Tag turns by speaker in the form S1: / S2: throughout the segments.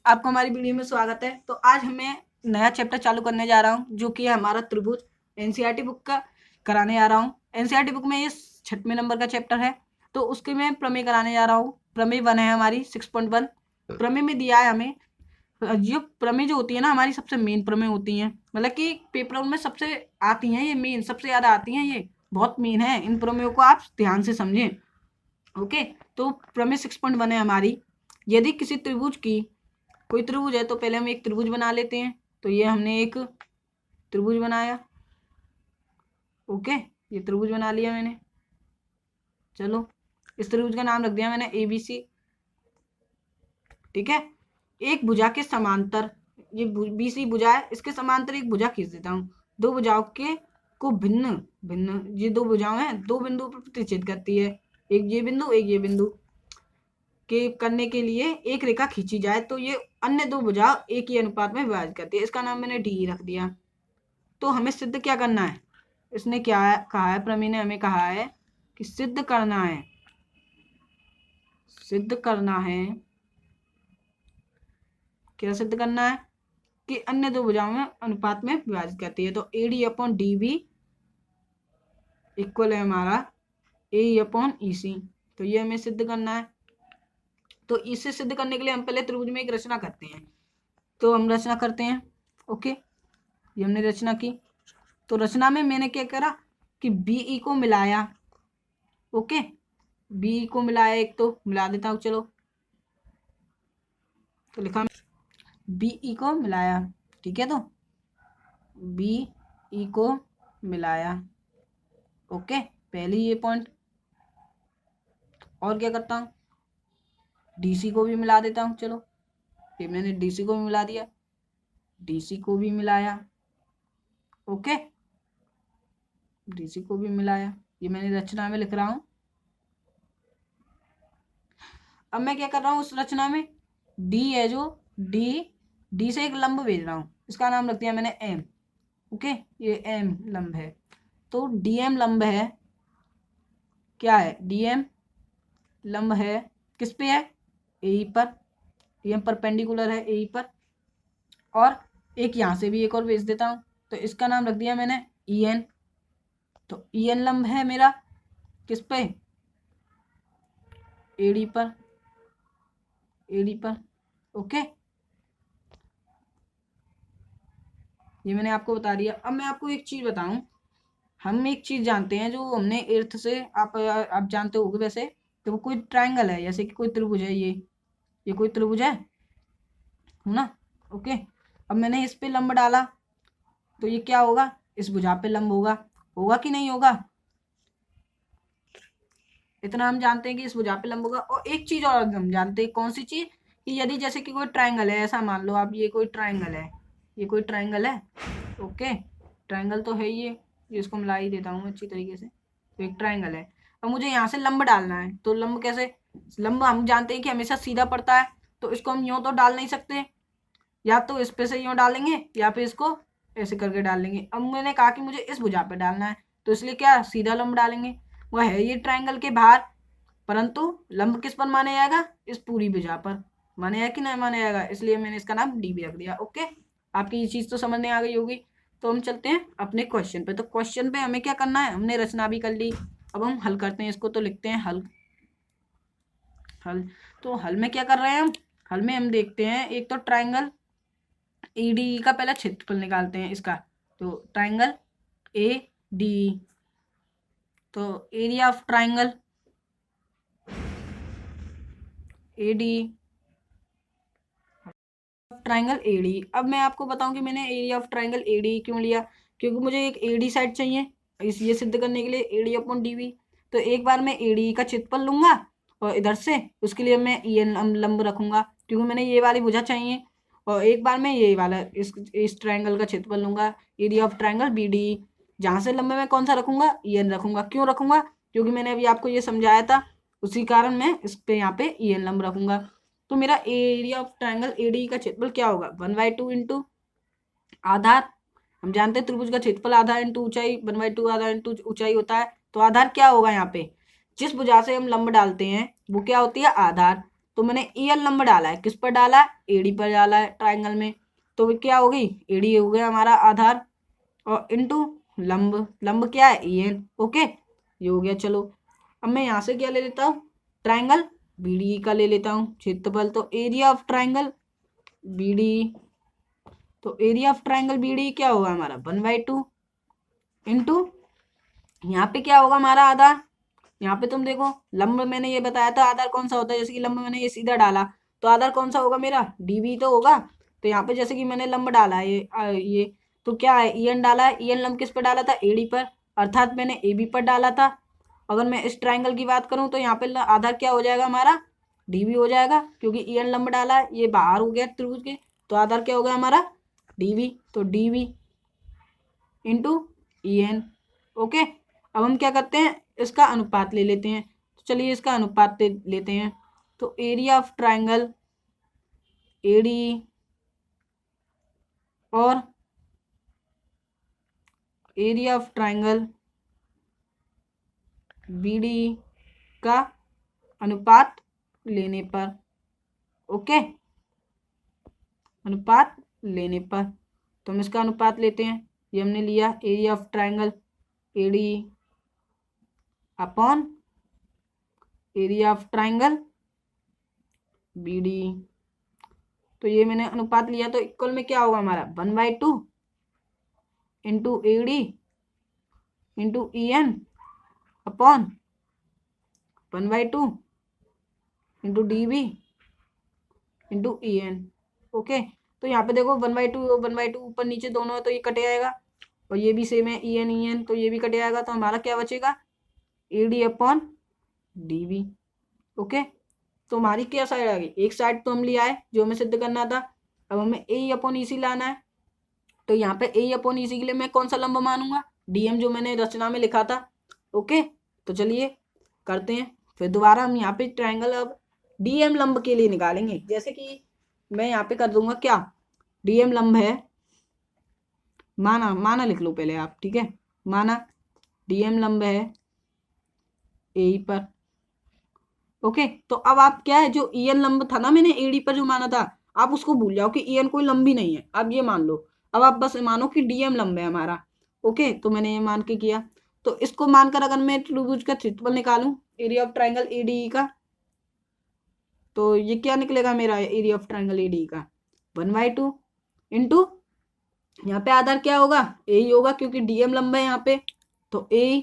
S1: आपको हमारी वीडियो में स्वागत है। तो आज हमें नया चैप्टर चालू करने जा रहा हूँ जो कि है हमारा त्रिभुज। एनसीईआरटी बुक का कराने जा रहा हूँ। एनसीईआरटी बुक में ये 6वें नंबर का चैप्टर है, तो उसके मैं प्रमेय कराने जा रहा हूँ। प्रमेय 1 है हमारी 6.1। प्रमेय में दिया है हमें ये प्रमेय जो होती है ना, हमारी सबसे मेन प्रमेय होती हैं, मतलब कि पेपर में सबसे आती हैं, ये मेन सबसे ज़्यादा आती हैं, ये बहुत मेन है। इन प्रमेयों को आप ध्यान से समझें। ओके, तो प्रमेय 6.1 है हमारी। यदि किसी त्रिभुज की कोई त्रिभुज है तो पहले हम एक त्रिभुज बना लेते हैं। तो ये हमने एक त्रिभुज बनाया। ओके, ये त्रिभुज बना लिया मैंने। चलो, इस त्रिभुज का नाम रख दिया मैंने ABC। ठीक है, एक भुजा के समांतर, ये BC भुजा है, इसके समांतर एक भुजा खींच देता हूँ। दो भुजाओं के को भिन्न भिन्न, ये दो भुजाएं हैं, दो बिंदु पर प्रतिच्छेद करती है, एक ये बिंदु एक ये बिंदु के करने के लिए एक रेखा खींची जाए तो ये अन्य दो भुजा एक ही अनुपात में विभाजित करती है। इसका नाम मैंने डी रख दिया। तो हमें सिद्ध क्या करना है, इसने क्या कहा है, प्रमेय ने हमें कहा है कि सिद्ध करना है क्या सिद्ध करना है कि अन्य दो भुजाओं में अनुपात में विभाजित करती है। तो AD/DB इक्वल है हमारा AE/EC। तो ये हमें सिद्ध करना है। तो इसे सिद्ध करने के लिए हम पहले त्रिभुज में एक रचना करते हैं। तो हम रचना करते हैं। ओके, ये हमने रचना की। तो रचना में मैंने क्या करा कि BE को मिलाया। ओके, BE को मिलाया, एक तो मिला देता हूँ। चलो, तो लिखा BE को मिलाया। ठीक है, तो BE को मिलाया। ओके, पहले ये पॉइंट। और क्या करता हूँ, DC को भी मिला देता हूँ। चलो, ये मैंने DC को भी मिला दिया, DC को भी मिलाया। ओके, DC को भी मिलाया। ये मैंने रचना में लिख रहा हूँ। अब मैं क्या कर रहा हूँ, उस रचना में D है जो D से एक लंब भेज रहा हूँ, इसका नाम रख दिया मैंने M। ओके, ये M लंब है। तो DM लंब है, क्या है, DM लंब है किस पे है, AE पर। DM परपेंडिकुलर है AE पर। और एक यहाँ से भी एक और भेज देता हूँ, तो इसका नाम रख दिया मैंने EN। तो EN लंब है मेरा किस पे, AD पर। ओके, ये मैंने आपको बता दिया। अब मैं आपको एक चीज बताऊं, हम एक चीज जानते हैं जो हमने एर्थ से, आप जानते होगे वैसे। तो वो कोई ट्रायंगल है, जैसे कि कोई त्रिभुज है, ये कोई त्रिभुज है ना। ओके, अब मैंने इस पे लंब डाला तो ये क्या होगा, इस भुजा पे लंब होगा कि नहीं होगा। इतना हम जानते हैं कि इस भुजा पे लंब होगा। और एक चीज और हम जानते हैं, कौन सी चीज, कि यदि जैसे कि कोई ट्रायंगल है, ऐसा मान लो आप, ये कोई ट्रायंगल है, ये कोई ट्रायंगल है। ओके, ट्रायंगल तो है ये इसको मिला ही देता हूँ अच्छी तरीके से। तो एक ट्रायंगल है। अब मुझे यहाँ से लंब डालना है, तो लंब कैसे, लंब हम जानते हैं कि हमेशा सीधा पड़ता है, तो इसको हम यूं तो डाल नहीं सकते, या तो इस पे से यूं डालेंगे या फिर इसको ऐसे करके डाल लेंगे। अब मैंने कहा कि मुझे इस भुजा पे डालना है, तो इसलिए क्या सीधा लंब डालेंगे। वह है ये ट्रायंगल के बाहर, परंतु लंब किस पर माना जाएगा, इस पूरी भुजा पर माना जाएगा कि नहीं माना जाएगा, इसलिए मैंने इसका नाम DB रख दिया। ओके, आपकी ये चीज तो समझ में आ गई होगी। तो हम चलते हैं अपने क्वेश्चन पे। तो क्वेश्चन पे हमें क्या करना है, हमने रचना भी कर ली, अब हम हल करते हैं इसको। तो लिखते हैं हल। तो हल में क्या कर रहे हैं हम, हल में हम देखते हैं एक तो ट्रायंगल AD का पहला क्षेत्रफल निकालते हैं इसका। तो ट्रायंगल AD, तो area of triangle AD, triangle AD। अब मैं आपको बताऊं कि मैंने एरिया ऑफ ट्रायंगल AD क्यों लिया, क्योंकि मुझे एक AD साइड चाहिए इस ये सिद्ध करने के लिए, AD/DB। तो एक बार मैं AD का क्षेत्रफल लूंगा और इधर से उसके लिए मैं EN लंब रखूंगा, क्योंकि मैंने ये वाली भुजा चाहिए। और एक बार मैं ये वाला इस ट्रायंगल का क्षेत्रफल लूंगा, एरिया ऑफ ट्रायंगल BD। जहां से लंब में कौन सा रखूंगा, EN रखूंगा। क्यों रखूंगा, क्योंकि मैंने अभी आपको ये समझाया था, उसी कारण मैं इस पे यहाँ पे EN लंब रखूंगा। तो मेरा एरिया ऑफ ट्रायंगल AD का क्षेत्रफल क्या होगा, 1/2 इंटू आधार। हम जानते हैं त्रिभुज का क्षेत्रफल आधार इंटू ऊंचाई, 1/2 आधार इंटू ऊंचाई होता है। तो आधार क्या होगा, यहाँ पे जिस भुजा से हम लंब डालते हैं वो क्या होती है, आधार। तो मैंने EL लंब डाला है, किस पर डाला है, AD पर डाला है ट्राइंगल में, तो क्या होगी, AD हो गया हमारा आधार और इनटू लंब, लंब क्या है EN। ओके, ये हो गया। चलो अब मैं यहाँ से क्या ले लेता हूँ, ट्राइंगल BDE का ले लेता हूँ क्षेत्रफल, तो एरिया ऑफ ट्राइंगल BDE, तो एरिया ऑफ ट्राइंगल BDE क्या होगा हमारा 1/2 इंटू यहाँ पे क्या होगा हमारा आधार, यहाँ पे तुम देखो लंब मैंने ये बताया था आधार कौन सा होता है, जैसे कि लंब मैंने ये सीधा डाला तो आधार कौन सा होगा मेरा DB तो होगा। तो यहाँ पे जैसे कि मैंने लंब डाला है ये तो क्या है EN डाला है, EN लंब किस पर डाला था AD पर, अर्थात मैंने AB पर डाला था। अगर मैं इस ट्राइंगल की बात करूँ तो यहाँ पे आधार क्या हो जाएगा हमारा DB हो जाएगा, क्योंकि EN लंब डाला है, ये बाहर हो गया त्रिभुज के, तो आधार क्या हो गया हमारा DB, तो DB इंटू EN। ओके, अब हम क्या करते हैं, इसका अनुपात ले लेते हैं, तो चलिए इसका अनुपात लेते हैं। तो एरिया ऑफ ट्राइंगल AD और एरिया ऑफ ट्राइंगल BDE का अनुपात लेने पर, ओके, अनुपात लेने पर, तो हम इसका अनुपात लेते हैं। ये हमने लिया area of triangle ADE upon area of triangle BDE, तो ये मैंने अनुपात लिया, तो इक्वल में क्या होगा हमारा 1/2 into AD into EN upon 1/2 into DB into EN। Okay, तो यहाँ पे देखो 1/2 ऊपर नीचे दोनों है तो ये कट जाएगा, और ये भी सेम है EN तो ये भी कट जाएगा, तो हमारा क्या बचेगा AD अपॉन DB। ओके, तो हमारी क्या साइड आ गई, एक साइड तो हम लिया है जो हमें सिद्ध करना था, अब हमें AE अपॉन EC लाना है। तो यहाँ पे AE अपॉन EC के लिए मैं कौन सा लंब मानूंगा, DM जो मैंने रचना में लिखा था। ओके, तो चलिए करते हैं, फिर दोबारा हम यहाँ पे ट्राइंगल अब DM लंब के लिए निकालेंगे। जैसे कि मैं यहाँ पे कर दूंगा क्या, DM लंब है, माना लिख लो पहले आप, ठीक है, माना DM लंब है AE पर। ओके, तो अब आप क्या है, जो EN लंब था ना मैंने AD पर जो माना था, आप उसको भूल जाओ कि EN कोई लंबी नहीं है, आप ये मान लो। अब आप बस मानो कि DM लंब है हमारा। ओके, तो मैंने ये मान के किया, तो इसको मानकर अगर मैं त्रिभुज का क्षेत्रफल निकालूं एरिया ऑफ ट्राइंगल ADE का, तो ये क्या निकलेगा मेरा एरिया ऑफ ट्राइंगल ADE का 1/2 इंटू यहाँ पे आधार क्या होगा AE होगा, क्योंकि DM लंब है यहाँ पे, तो AE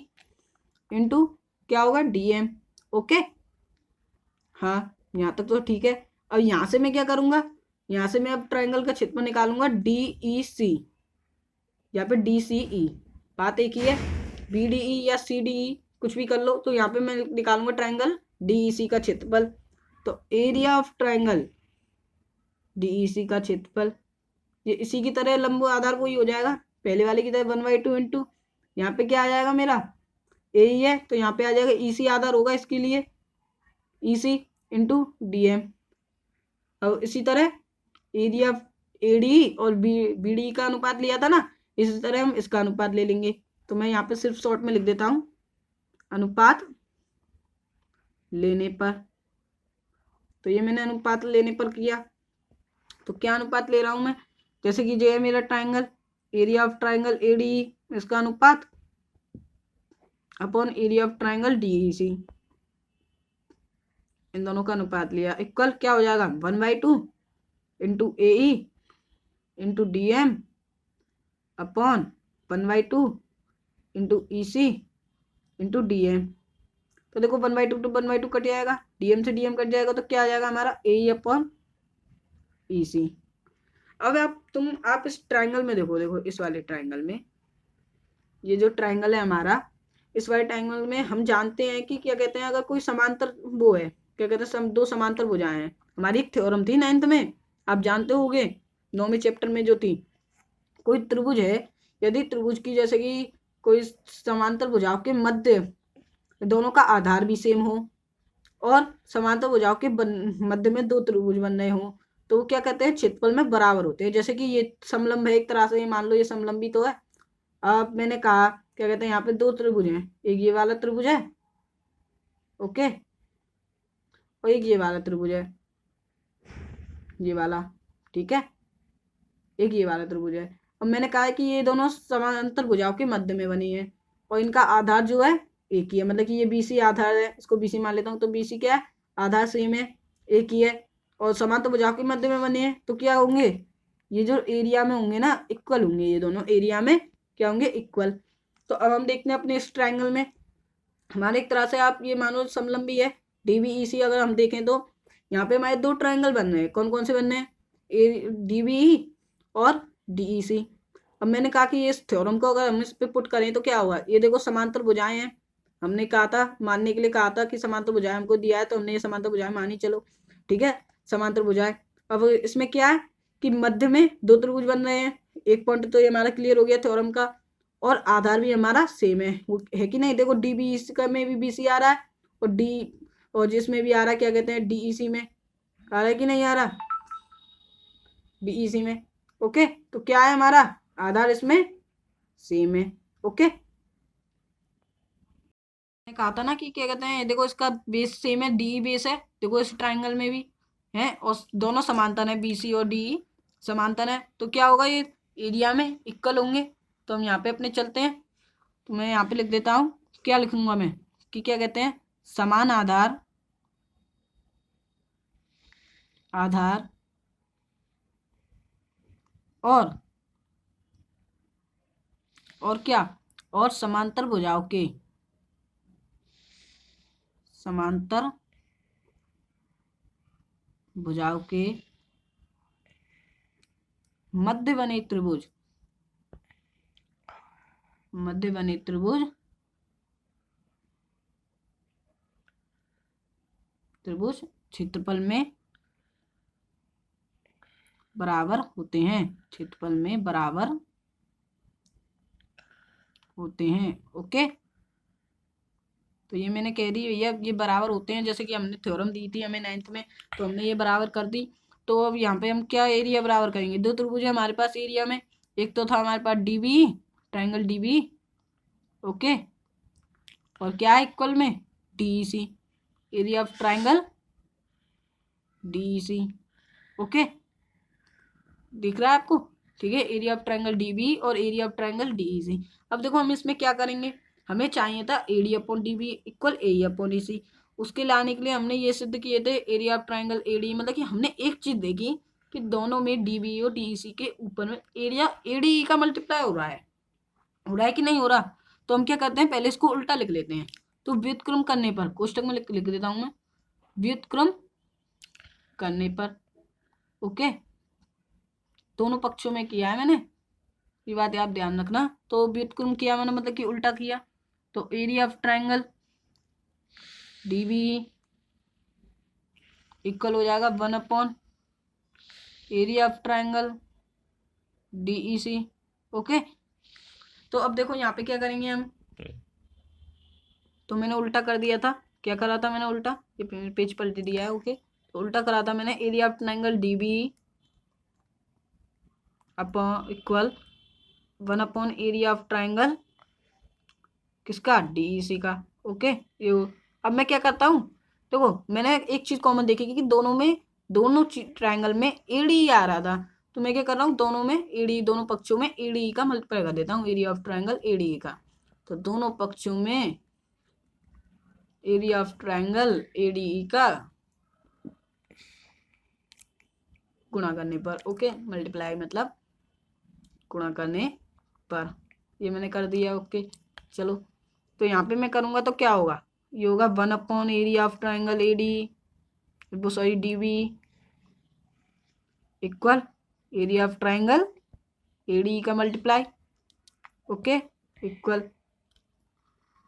S1: इंटू क्या होगा DM। ओके, हाँ यहाँ तक तो ठीक है। अब यहाँ से मैं क्या करूंगा, यहाँ से मैं अब ट्राइंगल का क्षेत्रफल निकालूंगा DEC, यहाँ पे DCE, बात एक ही है, BDE या CDE कुछ भी कर लो, तो यहाँ पे मैं निकालूंगा ट्राइंगल DEC का क्षेत्रफल, तो एरिया ऑफ ट्राइंगल DEC का क्षेत्रफल, ये इसी की तरह लंब आधार वही हो जाएगा पहले वाले की तरह 1/2 इंटू यहाँ पे क्या आ जाएगा मेरा AE है, तो यहाँ पे आ जाएगा EC आधार होगा इसके लिए, EC इंटू DM। अब इसी तरह एरिया ADE और BDE का अनुपात लिया था ना, इसी तरह हम इसका अनुपात ले लेंगे। तो मैं यहाँ पे सिर्फ शॉर्ट में लिख देता हूँ अनुपात लेने पर, तो ये मैंने अनुपात लेने पर किया, तो क्या अनुपात ले रहा हूँ मैं, जैसे कि जो है मेरा triangle area of triangle ADE इसका अनुपात upon area of triangle DEC, इन दोनों का अनुपात लिया, इक्वल क्या हो जाएगा 1/2 into AE into DM upon 1/2 into EC into DM। तो देखो 1/2 टू 1/2 कट जाएगा, DM से DM कट जाएगा, तो क्या आ जाएगा हमारा AE अपॉन EC। अब आप इस ट्राइंगल में देखो इस वाले ट्राइंगल में, ये जो ट्राइंगल है हमारा, इस वाले ट्राइंगल में हम जानते हैं कि क्या कहते हैं, अगर कोई समांतर वो है, क्या कहते हैं, दो समांतर भुजाएं हैं, हमारी एक थ्योरम थी 9th में, आप जानते होगे 9वें चैप्टर में जो थी, कोई त्रिभुज है, यदि त्रिभुज की जैसे कि कोई समांतर भुजाओं के मध्य दोनों का आधार भी सेम हो और समांतर भुजाओं के मध्य में दो त्रिभुज बन रहे हो, तो वो क्या कहते हैं क्षेत्रफल में बराबर होते हैं। जैसे कि ये समलंब है एक तरह से, मान लो ये समलंबी तो है। अब मैंने कहा क्या कहते हैं, यहाँ पे दो त्रिभुज हैं, एक ये वाला त्रिभुज है, ओके, और एक ये वाला त्रिभुज है, ये वाला, ठीक है, एक ये वाला त्रिभुज है। अब मैंने कहा है कि ये दोनों समांतर भुजाओं के मध्य में बनी है और इनका आधार जो है एक ही है, मतलब कि ये बीसी आधार है, इसको बीसी मान लेता हूँ। तो बीसी क्या है, आधार सेम है, एक ही है और समांतर भुजाओं के मध्य में बने हैं, तो क्या होंगे, ये जो एरिया में होंगे ना इक्वल होंगे, ये दोनों एरिया में क्या होंगे, इक्वल। तो अब हम देखते हैं अपने इस ट्राइंगल में, हमारे एक तरह से आप ये मानो समलंबी है डीबीईसी। अगर हम देखें तो यहाँ पे हमारे दो ट्राइंगल बन रहे हैं, कौन कौन से बन रहे हैं, डीबीई और डीईसी। अब मैंने कहा कि इस थ्योरम को अगर हम इस पे पुट करें तो क्या होगा, ये देखो समांतर भुजाएं हैं, हमने कहा था मानने के लिए कहा था कि समांतर भुजाएं हमको दिया है, तो हमने ये समांतर भुजाएं मानी, चलो ठीक है, समांतर भुजाएं। अब इसमें क्या है कि मध्य में दो त्रिभुज बन रहे हैं, एक पॉइंट तो ये हमारा क्लियर हो गया थ्योरम का, और आधार भी हमारा सेम है, वो है कि नहीं। देखो डीबीईसी का में भी बीसी आ रहा है और डी और जिसमें भी आ रहा है क्या कहते हैं, डीईसी में आ रहा है कि नहीं आ रहा, डीईसी में। ओके, तो क्या है हमारा आधार इसमें सेम है। ओके, मैंने कहा था ना कि क्या कहते हैं, देखो इसका बेस सेम है, डी बेस है, देखो इस ट्राइंगल में भी है और दोनों समांतर है, बीसी और डी समांतर है, तो क्या होगा, ये एरिया में इक्वल होंगे। तो हम यहाँ पे अपने चलते हैं, तो मैं यहाँ पे लिख देता हूँ, क्या लिखूंगा मैं कि क्या कहते हैं, समान आधार, आधार और क्या, और समांतर भुजाओं के, समांतर भुजाओं के मध्य बने त्रिभुज, मध्य बने त्रिभुज, त्रिभुज क्षेत्रफल में बराबर होते हैं, क्षेत्रफल में बराबर होते हैं। ओके, तो ये मैंने कह दी भैया, ये बराबर होते हैं, जैसे कि हमने थ्योरम दी थी हमें 9th में, तो हमने ये बराबर कर दी। तो अब यहाँ पे हम क्या एरिया बराबर करेंगे, दो त्रिभुज है हमारे पास एरिया में, एक तो था हमारे पास डीबी, ट्राइंगल डीबी, ओके, और क्या है इक्वल में, DEC, area of triangle DEC. Okay, दिख रहा है आपको, ठीक है, एरिया ऑफ ट्राइंगल डीबी और एरिया ऑफ ट्राइंगल डीईसी। अब देखो हम इसमें क्या करेंगे, हमें चाहिए था AD upon dB equal A upon EC, उसके लाने के लिए हमने ये सिद्ध किए थे एरिया ऑफ ट्राइंगल एडी, मतलब कि हमने एक चीज देखी कि दोनों में डीबी और डीईसी के ऊपर में एरिया एडी का मल्टीप्लाई हो रहा है कि नहीं हो रहा। तो हम क्या करते हैं, पहले इसको उल्टा लिख लेते हैं। तो व्युत्क्रम करने पर, कोष्टक में लिख देता हूं मैं, व्युत्क्रम करने पर, ओके, दोनों पक्षों में किया है मैंने, ये बात आप ध्यान रखना। तो व्युत्क्रम किया मैंने, मतलब कि उल्टा किया, तो area of triangle DB equal हो जाएगा 1 upon area of triangle DEC. Okay, तो अब देखो यहाँ पे क्या करेंगे हम, तो मैंने उल्टा कर दिया था, क्या करा था मैंने उल्टा, ये पेज पलट दिया है। ओके, तो उल्टा करा था मैंने, area of triangle dB upon equal 1 upon area of triangle किसका, डीईसी का। ओके, ये अब मैं क्या करता हूँ, देखो मैंने एक चीज कॉमन देखी कि दोनों ट्राइंगल में एडी आ रहा था, तो मैं क्या कर रहा हूँ, दोनों में एडी, दोनों पक्षों में एडी का मल्टीप्लाई कर देता हूँ, एरिया ऑफ ट्राइंगल एडी का। तो दोनों पक्षों में एरिया ऑफ ट्राइंगल एडी का गुणा करने पर, ओके, मल्टीप्लाई मतलब गुणा करने पर, ये मैंने कर दिया। ओके, चलो, तो यहाँ पे मैं करूँगा तो क्या होगा, ये होगा 1 upon area of triangle A D, sorry D B equal area of triangle A D का multiply, okay, equal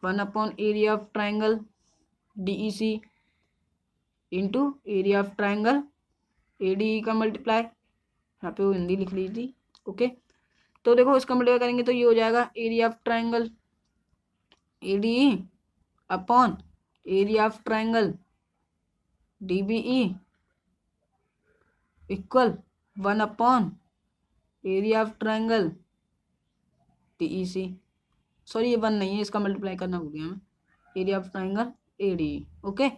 S1: 1 upon area of triangle D E C into area of triangle A D का मल्टीप्लाई, यहाँ पे वो हिंदी लिख ली थी। ओके, तो देखो इसका मल्टीप्लाई करेंगे तो ये हो जाएगा area of triangle AD upon area of triangle DBE equal 1 upon area of triangle DEC, sorry ये 1 नहीं है, इसका मल्टीप्लाई करना भूल गया मैं, area of triangle AD. Okay,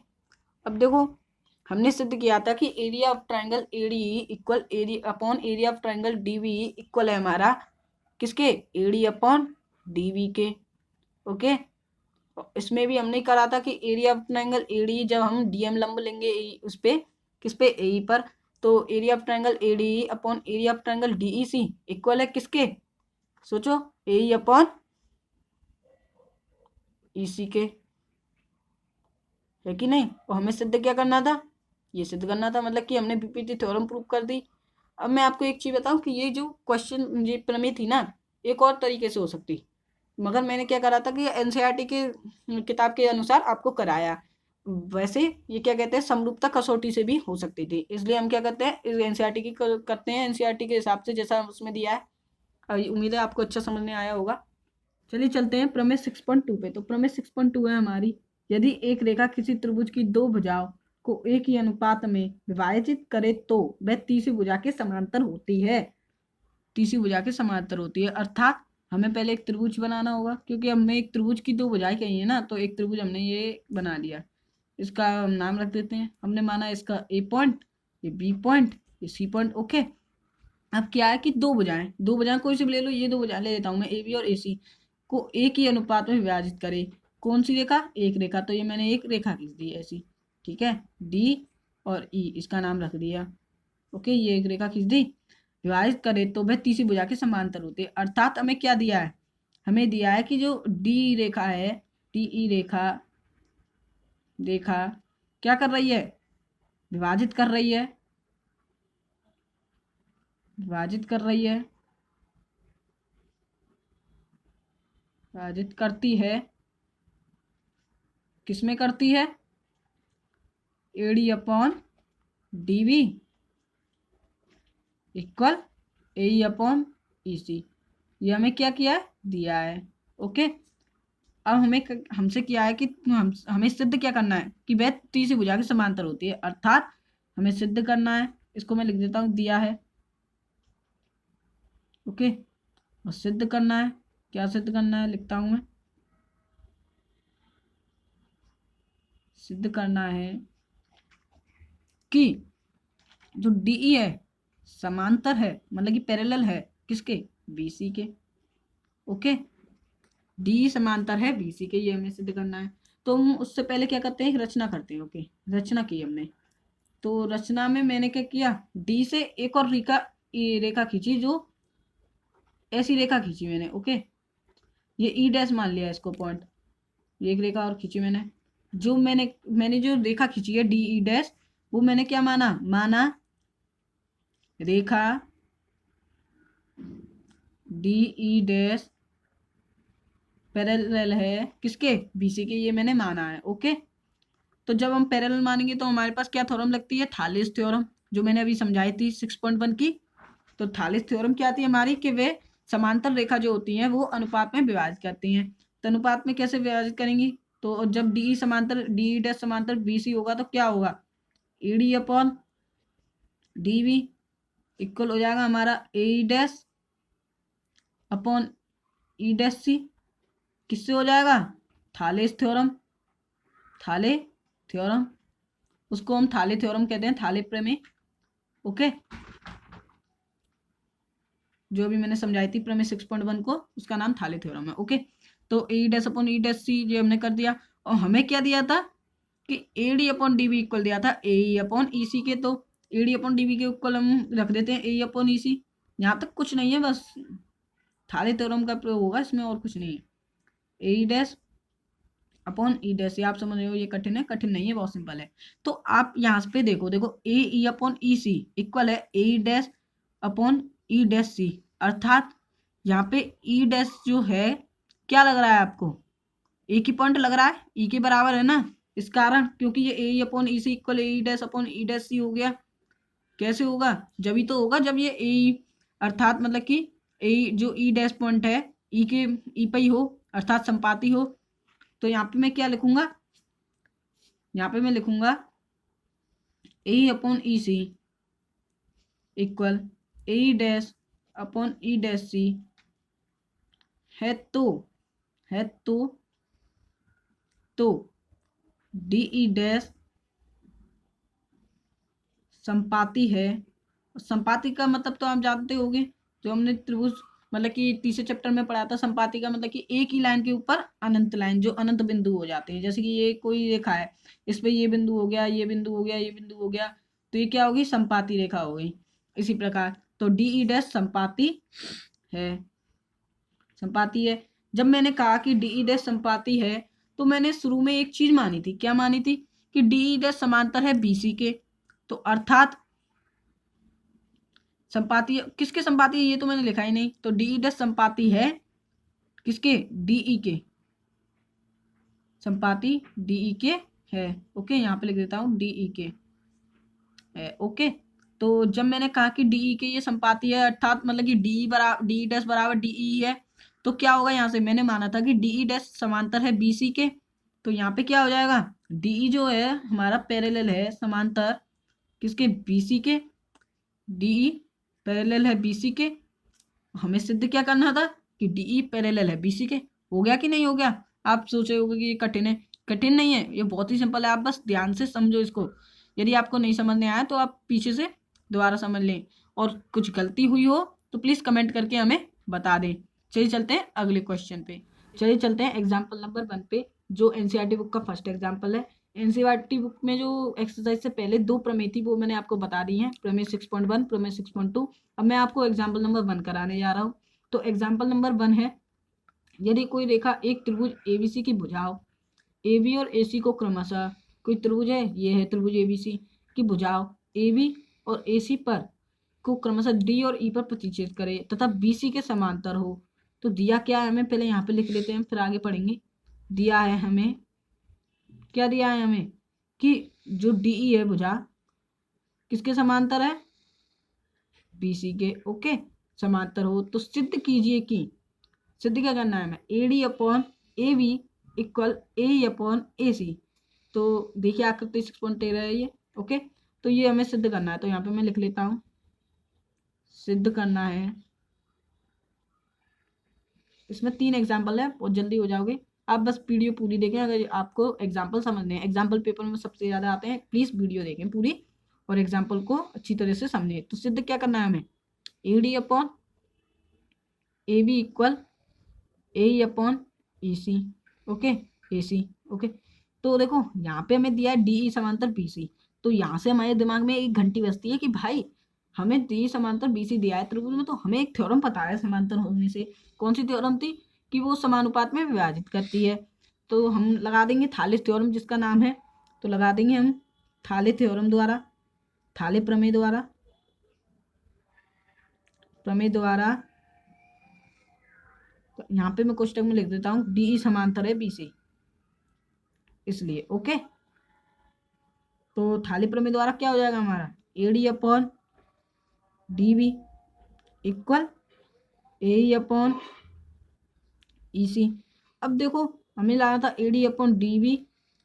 S1: अब देखो हमने सिद्ध किया था कि area of triangle AD equal area upon area of triangle DB equal है हमारा किसके, एडी अपॉन डीबी के। ओके, इसमें भी हमने करा था कि एरिया ऑफ ट्राइंगल एडी जब हम डीएम लंब लेंगे उस पे किस पे, ए पर, तो area of triangle AD upon area of triangle DEC equal है किसके, सोचो, ए अपॉन ईसी के, है कि नहीं। और हमें सिद्ध क्या करना था, ये सिद्ध करना था, मतलब कि हमने बीपीटी थ्योरम प्रूव कर दी। अब मैं आपको एक चीज बताऊं कि ये जो क्वेश्चन ये प्रमेय थी ना, एक और तरीके से हो सकती, मगर मैंने क्या करा था कि एनसीईआरटी के किताब के अनुसार आपको कराया। वैसे ये क्या कहते हैं, समरूपता कसौटी से भी हो सकती थी, इसलिए हम क्या करते हैं, इस एनसीईआरटी की करते हैं एनसीईआरटी के हिसाब से जैसा उसमें दिया है। उम्मीद है आपको अच्छा समझ में आया होगा। चलिए चलते हैं प्रमेय 6.2 पे। तो प्रमेय 6.2 है हमारी, यदि एक रेखा किसी त्रिभुज की दो भुजाओं को एक ही अनुपात में विभाजित करे तो वह तीसरी भुजा के समांतर होती है, तीसरी भुजा के समांतर होती है। अर्थात हमें पहले एक त्रिभुज बनाना होगा, क्योंकि हमें एक त्रिभुज की दो भुजाएं कही है ना, तो एक त्रिभुज हमने ये बना लिया, इसका हम नाम रख देते हैं, हमने माना इसका ए पॉइंट, ये बी पॉइंट, ये सी पॉइंट। ओके, अब क्या है कि दो भुजाएं, दो भुजाएं कोई सी भी ले लो, ये दो भुजाएं ले लेता हूं मैं, ए बी और ए सी को एक ही अनुपात में विभाजित करे, कौन सी रेखा, एक रेखा, तो ये मैंने एक रेखा खींच दी ऐसी, ठीक है, डी और ई, इसका नाम रख दिया। ओके, ये एक रेखा खींच दी, विभाजित करे तो वह तीसरी भुजा के समांतर होते हैं। अर्थात हमें क्या दिया है, हमें दिया है कि जो डी रेखा है, डी ई रेखा, रेखा क्या कर रही है, विभाजित कर रही है, विभाजित कर रही है, विभाजित करती है, किसमें करती है, AD upon D V equal A upon EC, ये हमें क्या किया है, दिया है। ओके, अब हमें हमसे क्या है कि हमें सिद्ध क्या करना है कि वह तीसरी भुजा की समांतर होती है। अर्थात हमें सिद्ध करना है, इसको मैं लिख देता हूं, दिया है। ओके, और सिद्ध करना है, क्या सिद्ध करना है, लिखता हूं मैं, सिद्ध करना है कि जो डीई है समांतर है, मतलब कि पैरेलल है किसके, बीसी के। ओके, डी समांतर है बीसी के, ये हमें सिद्ध करना है। तो हम उससे पहले क्या करते हैं, रचना करते हैं। ओके, रचना की हमने, तो रचना में मैंने क्या किया, डी से एक और रेखा, रेखा खींची, जो ऐसी रेखा खींची मैंने। ओके, ये ई डैश मान लिया इसको पॉइंट, ये एक रेखा और खींची मैंने, जो मैंने जो रेखा खींची है डी ई डैश, वो मैंने क्या माना, माना रेखा डी ई डैश पैरेलल है किसके, बीसी के, ये मैंने माना है। ओके, तो जब हम पैरेलल मानेंगे तो हमारे पास क्या थ्योरम लगती है, थालिस थ्योरम, जो मैंने अभी समझाई थी 6.1 की। तो थालिस थ्योरम क्या आती है हमारी, कि वे समांतर रेखा जो होती हैं वो अनुपात में विभाजित करती हैं। तो अनुपात में कैसे विभाजित करेंगी, तो जब डी समांतर, डी डैश समांतर बीसी होगा तो क्या होगा, ईडी अपॉन डीवी इक्वल हो जाएगा हमारा ए डैश अपॉन ई डैश सी, किससे हो जाएगा, थालेस थ्योरम, थाले थ्योरम, उसको हम थाले थ्योरम कहते हैं, थाले प्रमेय। ओके, जो अभी मैंने समझाई थी प्रमेय 6.1 को, उसका नाम थाले थ्योरम है। ओके, तो ए डैश अपॉन ई डैश सी ये हमने कर दिया, और हमें क्या दिया था कि A D upon D B equal दिया था ए अपॉन ई सी के, तो A D upon D B के इक्वल हम रख देते हैं ए अपॉन ई सी। यहाँ तक कुछ नहीं है, बस थाले थ्योरम का प्रयोग होगा इसमें, और कुछ नहीं है। ए डैश अपॉन ई डैश, ये आप समझ रहे हो, ये कठिन है, कठिन नहीं है, बहुत सिंपल है। तो आप यहाँ पे देखो, देखो ए ई अपॉन ई सी इक्वल है ए डैश अपॉन ई डैश सी। अर्थात यहाँ पे ई डैश जो है, क्या लग रहा है आपको, एक ही पॉइंट लग रहा है, ई के बराबर है ना, इस कारण, क्योंकि ये A upon E C equal A dash upon E dash C हो गया। कैसे होगा, जब ही तो होगा जब ये ए, अर्थात मतलब कि ए जो ई डैश पॉइंट है, ई के ई पे ही हो, अर्थात संपाती हो। तो यहाँ पे मैं क्या लिखूंगा, यहाँ पे मैं लिखूंगा ए अपॉन ई सी इक्वल ए डैश अपॉन ई डैश सी है, तो है तो डी ई डैश संपाती है, संपाती का मतलब तो आप जानते होंगे, जो हमने त्रिभुज मतलब कि तीसरे चैप्टर में पढ़ा था। संपाती का मतलब कि एक ही लाइन के ऊपर अनंत लाइन, जो अनंत बिंदु हो जाते हैं। जैसे कि ये कोई रेखा है, इस पे ये बिंदु हो गया, ये बिंदु हो गया, ये बिंदु हो गया, तो ये क्या होगी, संपाती रेखा हो गई। इसी प्रकार तो डीई डैश संपाती है, संपाती है। जब मैंने कहा कि डीई डैश संपाती है, तो मैंने शुरू में एक चीज मानी थी। क्या मानी थी? कि डीई डैश समांतर है बीसी के। तो अर्थात संपाती किसके संपाती है, ये तो मैंने लिखा ही नहीं। तो डीई डैश संपाती है किसके, डीई के, संपाती डीई के है। ओके, यहाँ पे लिख देता हूँ डीई के है। ओके, तो जब मैंने कहा कि डीई के ये संपाती है, अर्थात मतलब कि डीई डैश बराबर डीई है, तो क्या होगा, यहाँ से मैंने माना था कि डीई डैश समांतर है बीसी के। तो यहाँ पे क्या हो जाएगा, डीई जो है हमारा पैरेलल है समांतर किसके, बीसी के। डीई पैरेलल है बीसी के। हमें सिद्ध क्या करना था कि डीई पैरेलल है बीसी के। हो गया कि नहीं हो गया? आप सोचे होगे कि ये कठिन है। कठिन नहीं है, ये बहुत ही सिंपल है। आप बस ध्यान से समझो इसको। यदि आपको नहीं समझ में आया तो आप पीछे से दोबारा समझ लें, और कुछ गलती हुई हो तो प्लीज कमेंट करके हमें बता दें। चलिए चलते हैं अगले क्वेश्चन पे। चलिए चलते हैं एग्जाम्पल नंबर 1 पे, जो एनसीईआरटी बुक का फर्स्ट एग्जाम्पल है। एनसीईआरटी बुक में जो एक्सरसाइज से पहले 2 प्रमेय थी, वो मैंने आपको बता दी हैं, प्रमेय 6.1, प्रमेय 6.2। अब मैं आपको एग्जाम्पल नंबर 1 कराने जा रहा हूँ। तो एग्जाम्पल नंबर 1 है, यदि कोई रेखा एक त्रिभुज एबीसी की भुजाओं एबी और एसी को क्रमशः, कोई त्रिभुज है, ये है त्रिभुज एबीसी की भुजाओं एबी और एसी पर को क्रमशः डी और ई पर प्रतिच्छेद करे तथा बीसी के समांतर हो। तो दिया क्या है हमें, पहले यहाँ पे लिख लेते हैं, फिर आगे पढ़ेंगे। दिया है हमें, क्या दिया है हमें, कि जो डीई है भुजा किसके समांतर है, बीसी के। ओके, समांतर हो तो सिद्ध कीजिए कि, सिद्ध क्या करना है हमें, A D upon A B equal A upon A C. तो देखिए आकृति 6.13 है ये। ओके, तो ये हमें सिद्ध करना है। तो यहाँ पे मैं लिख लेता हूँ, सिद्ध करना है। इसमें 3 एग्जाम्पल है, बहुत जल्दी हो जाओगे। आप बस वीडियो पूरी देखें, अगर आपको एग्जाम्पल समझने हैं, एग्जाम्पल पेपर में सबसे ज़्यादा आते हैं, प्लीज़ वीडियो देखें पूरी और एग्जाम्पल को अच्छी तरह से समझें। तो सिद्ध क्या करना है हमें, A D upon A B equal A upon E C. Okay, A C. Okay, तो देखो यहाँ पे हमें दिया है डी समांतर बी सी। तो यहाँ से हमारे दिमाग में एक घंटी बजती है कि भाई हमें डी समांतर बी सी दिया है त्रिभुज में, तो हमें एक थ्योरम पता है समांतर होने से। कौन सी थ्योरम थी, कि वो समानुपात में विभाजित करती है। तो हम लगा देंगे थालिस थ्योरम, जिसका नाम है, तो लगा देंगे हम थाले थ्योरम द्वारा, थाले प्रमेय द्वारा, प्रमेय द्वारा। तो यहाँ पे मैं कोष्टक में लिख देता हूँ डी समांतर है बी सी, इसलिए। ओके, तो थाली प्रमेय द्वारा क्या हो जाएगा हमारा, A D upon D B equal A upon E C. अब देखो हमें लाना था A D upon D B,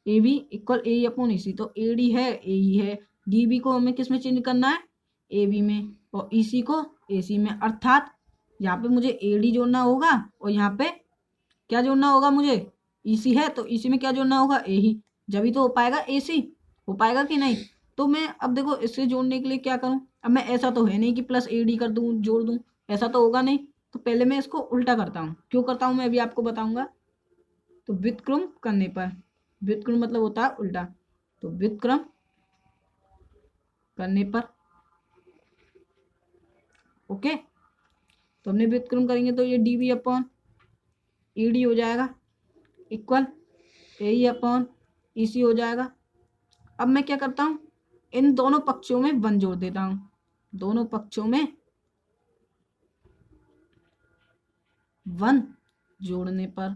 S1: A B equal A upon E C. तो ए डी है, ए ई है, डी बी को हमें किस में चेंज करना है, ए बी में, और ई सी को ए सी में। अर्थात यहाँ पे मुझे ए डी जोड़ना होगा, और यहाँ पे क्या जोड़ना होगा मुझे, ई सी है, तो ई सी में क्या जोड़ना होगा, ए ही। जब ही तो हो पाएगा ए सी, हो पाएगा कि नहीं। तो मैं अब देखो इससे जोड़ने के लिए क्या करूं, अब मैं, ऐसा तो है नहीं कि प्लस ए डी कर दूं जोड़ दूं, ऐसा तो होगा नहीं। तो पहले मैं इसको उल्टा करता हूँ। क्यों करता हूँ मैं अभी आपको बताऊंगा। तो व्युत्क्रम करने पर, व्युत्क्रम मतलब होता है उल्टा, तो व्युत्क्रम करने पर। ओके, तो हमने व्युत्क्रम करेंगे तो ये D B upon E D हो जाएगा इक्वल ए अपॉन ई सी हो जाएगा। अब मैं क्या करता हूँ, इन दोनों पक्षों में 1 जोड़ देता हूँ, दोनों पक्षों में 1 जोड़ने पर।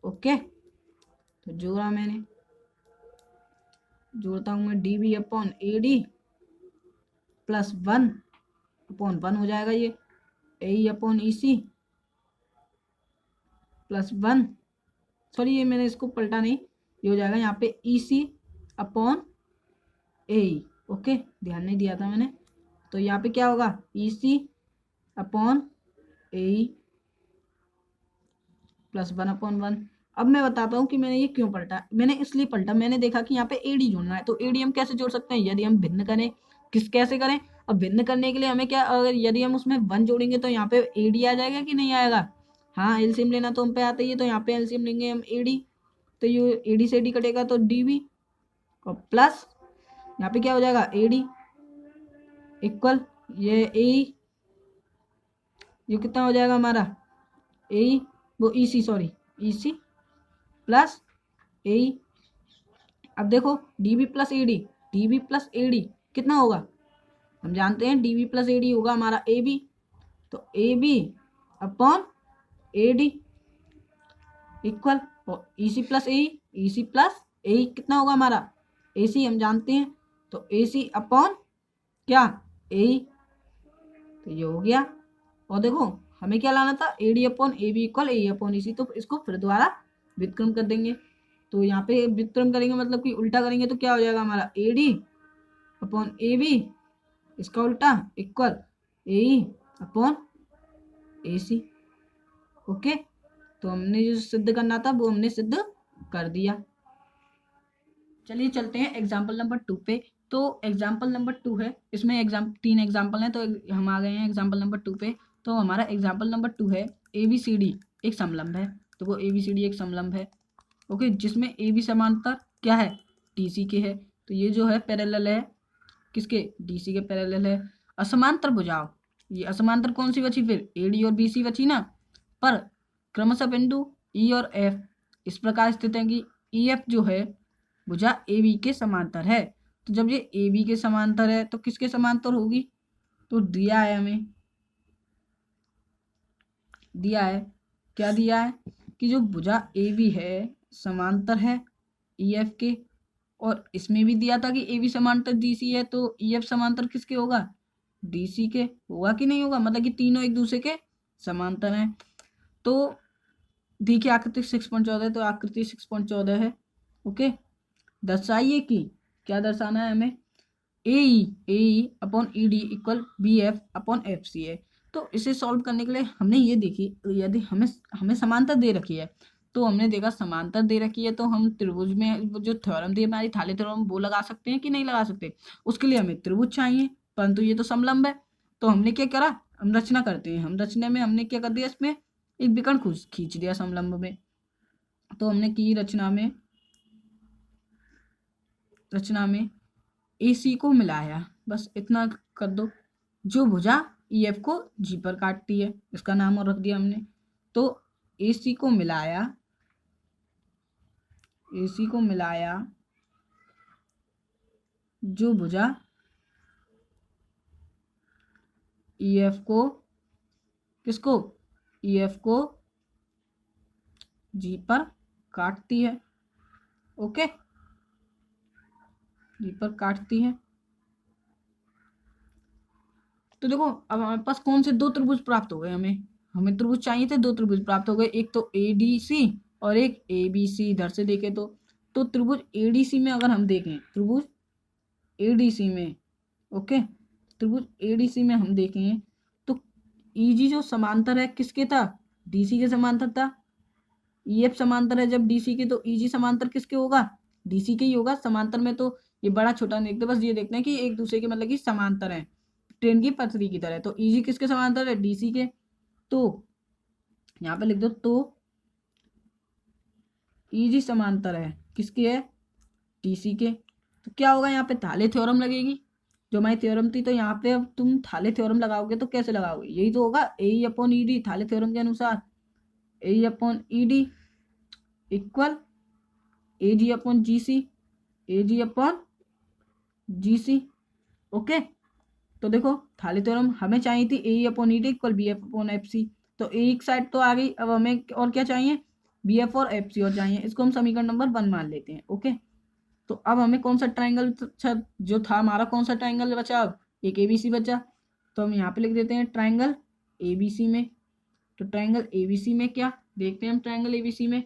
S1: ओके, तो जोड़ा मैंने, जोड़ता हूं मैं D B upon A D plus 1 upon 1 हो जाएगा ये A upon E C plus 1। Sorry, ये मैंने इसको पलटा नहीं, ये हो जाएगा यहाँ पे ई सी अपॉन ए। ओके, ध्यान नहीं दिया था मैंने। तो यहाँ पे क्या होगा, ई सी अपॉन ए प्लस 1 अपॉन 1। अब मैं बताता हूँ कि मैंने ये क्यों पलटा। मैंने इसलिए पलटा, मैंने देखा कि यहाँ पे एडी जोड़ना है, तो एडी हम कैसे जोड़ सकते हैं, यदि हम भिन्न करें। कैसे करें? अब भिन्न करने के लिए हमें क्या, अगर यदि हम उसमें 1 जोड़ेंगे तो यहाँ पे एडी आ जाएगा कि नहीं आएगा। हाँ, एलसीएम लेना तो हम पे आता ही है, तो यहाँ पे एलसीएम लेंगे हम एडी, तो ये एडी से एडी कटेगा तो डीबी, और प्लस यहाँ पे क्या हो जाएगा, एडी इक्वल ये ए, ये कितना हो जाएगा हमारा ए, वो EC, sorry EC plus A. अब देखो DB plus AD, DB plus AD कितना होगा, हम जानते हैं डीबी प्लस एडी होगा हमारा ए बी, तो A B upon A D equal, और ई सी प्लस ए, ई सी प्लस ए कितना होगा हमारा ए सी, हम जानते हैं, तो ए सी अपॉन क्या ए, तो ये हो गया। और देखो हमें क्या लाना था, A D upon A B equal A upon E C, तो इसको फिर दोबारा व्युत्क्रम कर देंगे। तो यहाँ पे व्युत्क्रम करेंगे मतलब कि उल्टा करेंगे, तो क्या हो जाएगा हमारा A D upon A B, इसका उल्टा equal A upon A C. Okay, तो हमने जो सिद्ध करना था वो हमने सिद्ध कर दिया। चलिए चलते हैं एग्जाम्पल नंबर 2 पे। तो एग्जाम्पल नंबर 2 है, इसमें 3 एग्जाम्पल हैं, तो हम आ गए हैं एग्जाम्पल नंबर 2 पे। तो हमारा एग्जाम्पल नंबर 2 है ए बी सी डी एक समलंब है। तो वो ए बी सी डी एक समलंब है, ओके, जिसमें ए बी समांतर क्या है, डी सी के है। तो ये जो है पैरेलल है किसके, डी सी के पैरेलल है। असमांतर भुजाओं, ये असमांतर कौन सी बची फिर, ए डी और बी सी बची ना, पर क्रमशः बिंदु ई और एफ इस प्रकार स्थित है कि ई एफ जो है भुजा ए बी के समांतर है। तो जब ये ए बी के समांतर है तो किसके समांतर होगी, तो दिया है हमें, दिया है, क्या दिया है कि जो भुजा ए बी है समांतर है ई एफ के, और इसमें भी दिया था कि ए बी समांतर डी सी है, तो ई एफ समांतर किसके होगा, डी सी के होगा कि नहीं होगा, मतलब कि तीनों एक दूसरे के समांतर हैं। तो देखिए आकृति 6.14, तो आकृति 6.14 है। ओके, दर्शाइए कि, क्या दर्शाना है हमें, A upon E D equal B F upon F C है। तो इसे सॉल्व करने के लिए हमने ये देखी, यदि हमें हमें समांतर दे रखी है, तो हमने देखा समांतर दे रखी है, तो हम त्रिभुज में वो जो थ्योरम दी हमारी थाली थ्योरम वो लगा सकते हैं कि नहीं लगा सकते। उसके लिए हमें त्रिभुज चाहिए, परंतु ये तो समलंब है। तो हमने क्या करा, हम रचना करते हैं, हम रचना में हमने क्या कर दिया, इसमें एक विकर्ण खींच दिया समलंब में। तो हमने की रचना में ए सी को मिलाया, बस इतना कर दो। जो भुजा ई एफ को जी पर काटती है, इसका नाम और रख दिया हमने। तो ए सी को मिलाया, ए सी को मिलाया जो भुजा ई एफ को, किसको, ई एफ को जी पर काटती है। ओके, जी पर काटती है। तो देखो अब हमारे पास कौन से 2 त्रिभुज प्राप्त हो गए, हमें त्रिभुज चाहिए थे, 2 त्रिभुज प्राप्त हो गए, एक तो ए डी सी और एक ए बी सी। इधर से देखें तो त्रिभुज ए डी सी में अगर हम देखें, त्रिभुज ए डी सी में, ओके, त्रिभुज ए डी सी में हम देखें तो ई जी जो समांतर है किसके था, डी सी के समांतर था। ई एफ समांतर है जब डी सी के, तो ई जी समांतर किसके होगा, डी सी के ही होगा। समांतर में तो ये बड़ा छोटा नहीं देखते, बस ये देखते हैं कि एक दूसरे के मतलब कि समांतर है, ट्रेन की पटरी की तरह। तो ई जी किसके समांतर है, डी सी के। तो यहाँ पे लिख दो, तो ई जी समांतर है किसके है, डी सी के। तो क्या होगा, यहाँ पे थाले थ्योरम लगेगी, जो हमारी थ्योरम थी। तो यहाँ पे अब तुम थाले थ्योरम लगाओगे तो कैसे लगाओगे, यही तो होगा, A upon E D Thales theorem के अनुसार, A upon E D equal A G upon G C, A G upon G C. Okay, तो देखो थाली थ्योरम हमें चाहिए थी A upon E D equal B F upon F C, तो एक side तो आ गई। अब हमें और क्या चाहिए, बी एफ और एफ सी और चाहिए, इसको हम समीकरण नंबर 1 मान लेते हैं। ओके, तो अब हमें कौन सा ट्राइंगल जो था हमारा, कौन सा ट्राइंगल बचा, अब एक ए बी सी बचा। तो हम यहाँ पे लिख देते हैं ट्राइंगल ए बी सी में। तो ट्राइंगल ए बी सी में क्या देखते हैं हम, ट्राइंगल ए बी सी में,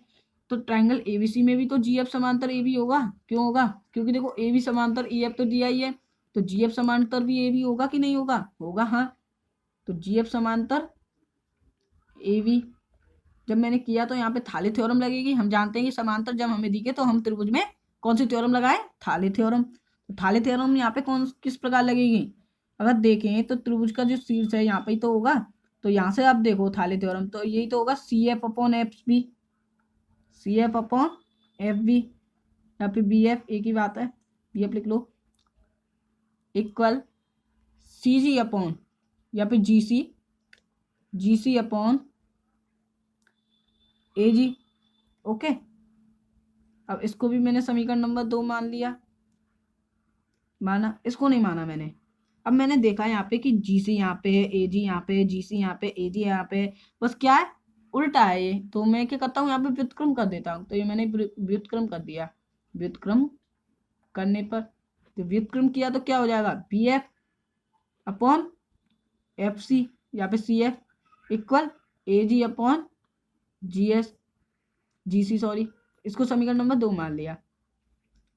S1: तो ट्राइंगल ए बी सी में भी तो जी एफ समांतर ए बी होगा। क्यों होगा, क्योंकि देखो ए बी समांतर ई एफ तो दिया ही है, तो जी एफ समांतर भी ए बी होगा कि नहीं होगा, होगा। हाँ, तो जी एफ समांतर ए बी जब मैंने किया तो यहाँ पे थाली थ्योरम लगेगी। हम जानते हैं कि समांतर जब हमें दिखे तो हम त्रिभुज में कौन सी थ्योरम लगाए, थाली थ्योरम। तो थाली थ्योरम यहाँ पे कौन किस प्रकार लगेगी, अगर देखें तो त्रिभुज का जो शीर्ष है यहाँ पे ही तो होगा। तो यहाँ से आप देखो थाली थ्योरम तो यही तो होगा, C F upon F B, C F upon F B या फिर बी एफ, एक ही बात है, बी एफ लिख लो, इक्वल सी जी अपॉन या फिर जी सी, जी सी अपॉन ए जी। ओके, अब इसको भी मैंने समीकरण नंबर 2 मान लिया, माना, इसको नहीं माना मैंने। अब मैंने देखा यहाँ पे कि जी सी यहाँ पे है, ए जी यहाँ पे, जी सी यहाँ पे, ए जी यहाँ पे, बस क्या है, उल्टा है ये। तो मैं क्या करता हूँ, यहाँ पे व्युत्क्रम कर देता हूँ। तो ये मैंने व्युत्क्रम कर दिया। व्युत्क्रम करने पर, तो व्युत्क्रम किया तो क्या हो जाएगा, B F upon F C या फिर C F equal A G upon G S, G C sorry, इसको समीकरण नंबर 2 मान लिया।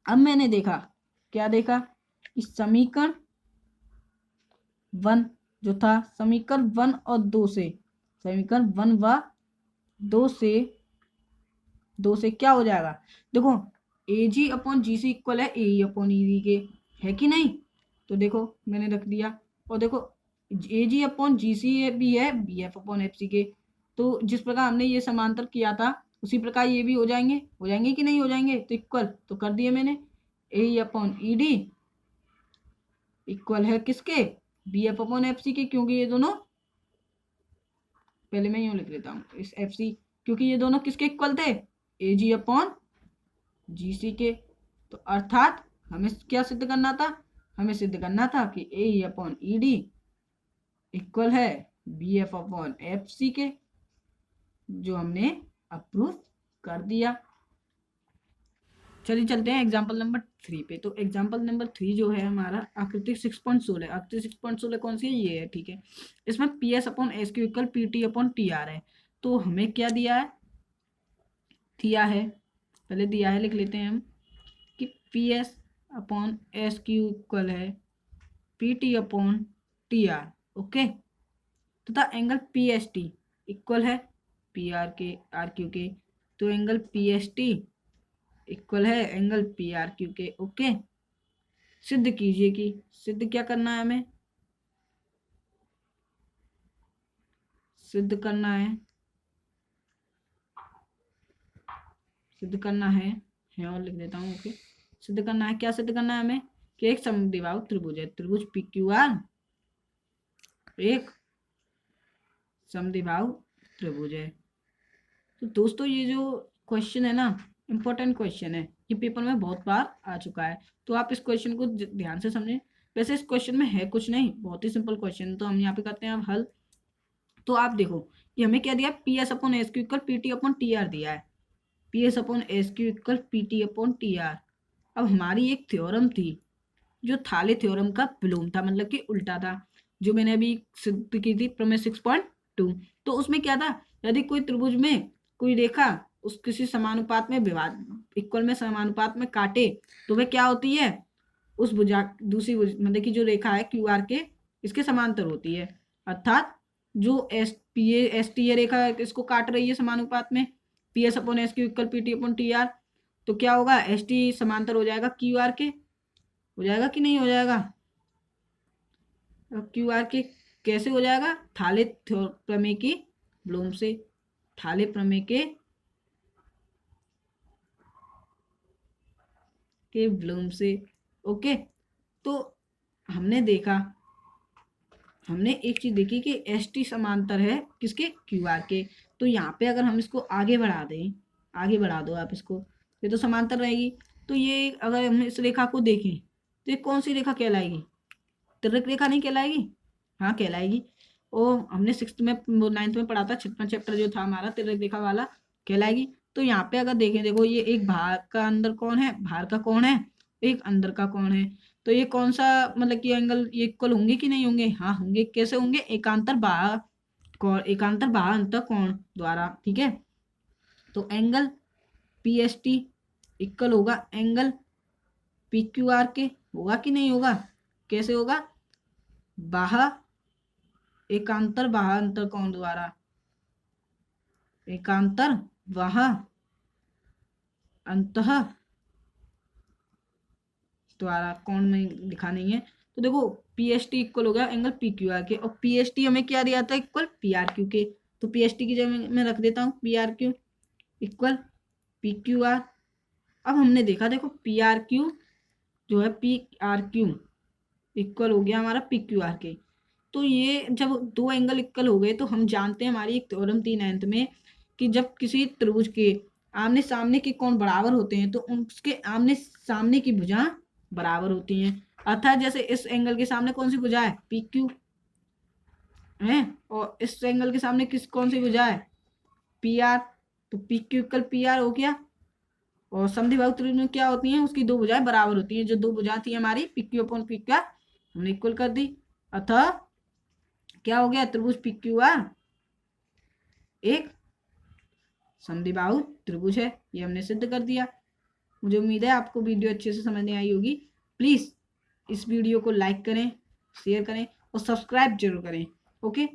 S1: अब मैंने देखा, क्या देखा, इस समीकरण 1 जो था, समीकरण 1 और 2 से, समीकरण 1 व 2 से क्या हो जाएगा, देखो ए जी अपॉन जी सी इक्वल है ए ई अपॉन ई डी के, है कि नहीं। तो देखो मैंने रख दिया, और देखो ए जी अपॉन जी सी भी है B F upon F C के। तो जिस प्रकार हमने ये समांतर किया था उसी प्रकार ये भी हो जाएंगे कि नहीं हो जाएंगे, तो इक्वल तो कर दिए मैंने, A E upon E D equal है किसके, B F upon F C के, क्योंकि ये दोनों, पहले मैं यूं लिख लेता हूँ इस एफ सी, क्योंकि ये दोनों किसके इक्वल थे, ए जी अपॉन जी सी के। तो अर्थात हमें क्या सिद्ध करना था, हमें सिद्ध करना था कि A E upon E D equal है B F upon F C के, जो हमने अप्रूव कर दिया। चलिए चलते हैं एग्जाम्पल नंबर 3 पे। तो एग्जाम्पल नंबर 3 जो है हमारा आकृति 6.16, आकृति 6.16 कौन सी है, ये है, ठीक है। इसमें P S upon S Q equal P T upon T are है। तो हमें क्या दिया है, पहले दिया है लिख लेते हैं हम कि P S upon S Q equal है P T upon T R, okay, तथा angle P S T equal है पी आर के आर क्यू के। तो angle P S T equal है एंगल पी आर क्यू के, ओके। सिद्ध कीजिए कि, सिद्ध क्या करना है हमें, सिद्ध करना है, सिद्ध करना है और लिख देता हूँ, ओके। सिद्ध करना है, क्या सिद्ध करना है हमें, कि एक समद्विबाहु त्रिभुज है, त्रिभुज पी क्यू आर एक समद्विबाहु त्रिभुज है। तो दोस्तों ये जो क्वेश्चन है ना, इम्पोर्टेंट क्वेश्चन है, ये पेपर में बहुत बार आ चुका है। तो आप इस क्वेश्चन को ध्यान से समझें। वैसे इस क्वेश्चन में है कुछ नहीं, बहुत ही सिंपल क्वेश्चन, तो हम यहाँ पे करते हैं अब हल। तो आप देखो कि हमें क्या दिया, P S upon S Q equal P T upon T are दिया है, P S upon S Q equal P T upon T are. अब हमारी एक थ्योरम थी जो थाले थ्योरम का विलोम था, मतलब कि उल्टा था, जो मैंने अभी सिद्ध की थी प्रमेय 6.2। तो उसमें क्या था, यदि कोई त्रिभुज में कोई रेखा उस किसी समानुपात में विभाग इक्वल में समानुपात में काटे तो वह क्या होती है, उस भुजा दूसरी मतलब कि जो रेखा है क्यू आर के इसके समांतर होती है। अर्थात जो एस टी रेखा इसको काट रही है समानुपात में, P S upon S Q equal P T upon T are, तो क्या होगा, एस टी समांतर हो जाएगा क्यू आर के, हो जाएगा कि नहीं हो जाएगा। क्यू आर के कैसे हो जाएगा, थाले प्रमेय की विलोम से, थाले प्रमेय के विलोम से, ओके। तो हमने देखा, हमने एक चीज देखी कि एस टी समांतर है किसके, क्यू आर के। तो यहाँ पे अगर हम इसको आगे बढ़ा दें, आगे बढ़ा दो आप इसको, ये तो समांतर रहेगी। तो ये अगर हम इस रेखा को देखें तो ये कौन सी रेखा कहलाएगी, तिर्यक रेखा नहीं कहलाएगी, हाँ कहलाएगी। ओ हमने 6th में 9th में पढ़ा था, 6वां चैप्टर जो था हमारा तिर्यक रेखा वाला, कहलाएगी। तो यहाँ पे अगर देखें, देखो ये एक बाहर का अंदर कौन है, बाहर का कौन है, एक अंदर का कौन है। तो ये कौन सा मतलब कि एंगल ये इक्वल होंगे कि नहीं होंगे, हाँ होंगे। कैसे होंगे, एकांतर बाह्य कोण, एकांतर बाह्य अंतर कोण द्वारा, ठीक है। तो angle P S T equal होगा एंगल पी क्यू आर के, होगा कि नहीं होगा, कैसे होगा, बाह्य एकांतर बाह्य अंतर कोण द्वारा, एकांतर वह अंतः द्वारा कोण में लिखा नहीं है। तो देखो PST इक्वल हो गया एंगल PQR के, और PST हमें क्या दिया था इक्वल PRQ के। तो PST की जगह मैं रख देता हूँ PRQ इक्वल PQR। अब हमने देखा देखो PRQ जो है PRQ इक्वल हो गया हमारा PQR के। तो ये जब दो एंगल इक्वल हो गए तो हम जानते हैं हमारी एक थ्योरम थी 9th में कि जब किसी त्रिभुज के आमने सामने के कोण बराबर होते हैं तो उसके आमने सामने की भुजा बराबर होती हैं। अर्थात जैसे इस एंगल के सामने कौन सी भुजा है PQ है, और इस एंगल के सामने कौन सी भुजा है PR। तो PQ इक्वल PR हो गया। और समद्विबाहु त्रिभुज में क्या होती हैं, उसकी दो भुजाएं बराबर होती हैं। जो दो भुजा थी हमारी PQ अपॉन PQR हमने इक्वल कर दी। अतः क्या हो गया, त्रिभुज PQR एक समद्विबाहु त्रिभुज है। ये हमने सिद्ध कर दिया। मुझे उम्मीद है आपको वीडियो अच्छे से समझ में आई होगी। प्लीज इस वीडियो को लाइक करें, शेयर करें और सब्सक्राइब जरूर करें। ओके।